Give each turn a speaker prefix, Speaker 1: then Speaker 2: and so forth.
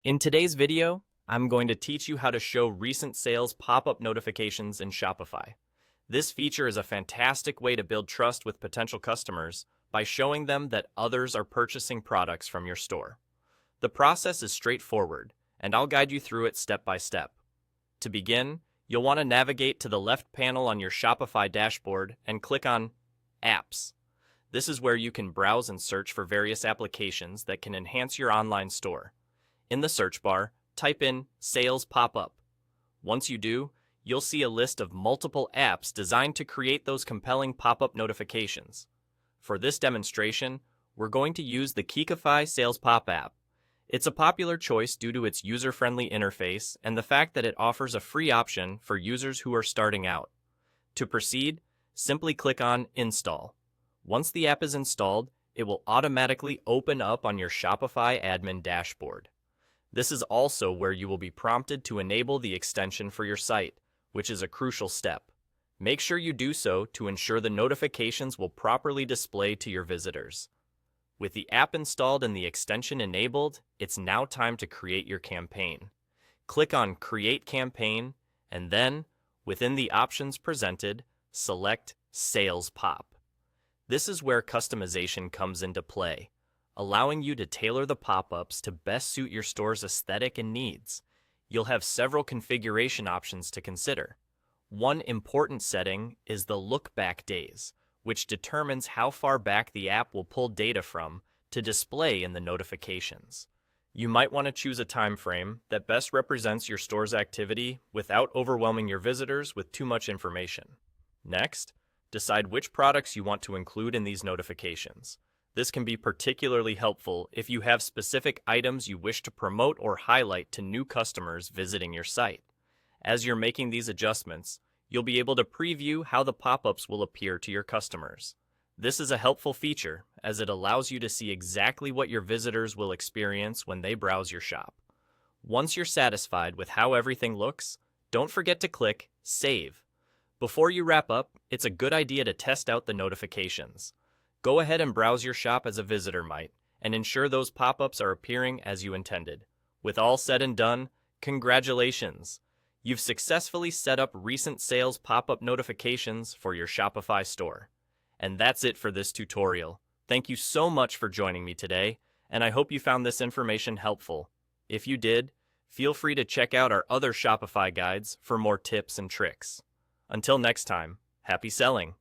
Speaker 1: In today's video, I'm going to teach you how to show recent sales pop-up notifications in Shopify. This feature is a fantastic way to build trust with potential customers by showing them that others are purchasing products from your store. The process is straightforward, and I'll guide you through it step by step. To begin, you'll want to navigate to the left panel on your Shopify dashboard and click on Apps. This is where you can browse and search for various applications that can enhance your online store. In the search bar, type in Sales Pop-up. Once you do, you'll see a list of multiple apps designed to create those compelling pop-up notifications. For this demonstration, we're going to use the Shopify Sales Pop app. It's a popular choice due to its user-friendly interface and the fact that it offers a free option for users who are starting out. To proceed, simply click on Install. Once the app is installed, it will automatically open up on your Shopify admin dashboard. This is also where you will be prompted to enable the extension for your site, which is a crucial step. Make sure you do so to ensure the notifications will properly display to your visitors. With the app installed and the extension enabled, it's now time to create your campaign. Click on Create Campaign, and then, within the options presented, select Sales Pop. This is where customization comes into play, allowing you to tailor the pop-ups to best suit your store's aesthetic and needs. You'll have several configuration options to consider. One important setting is the look-back days, which determines how far back the app will pull data from to display in the notifications. You might want to choose a time frame that best represents your store's activity without overwhelming your visitors with too much information. Next, decide which products you want to include in these notifications. This can be particularly helpful if you have specific items you wish to promote or highlight to new customers visiting your site. As you're making these adjustments, you'll be able to preview how the pop-ups will appear to your customers. This is a helpful feature as it allows you to see exactly what your visitors will experience when they browse your shop. Once you're satisfied with how everything looks, don't forget to click Save. Before you wrap up, it's a good idea to test out the notifications. Go ahead and browse your shop as a visitor might, and ensure those pop-ups are appearing as you intended. With all said and done, congratulations! You've successfully set up recent sales pop-up notifications for your Shopify store. And that's it for this tutorial. Thank you so much for joining me today, and I hope you found this information helpful. If you did, feel free to check out our other Shopify guides for more tips and tricks. Until next time, happy selling!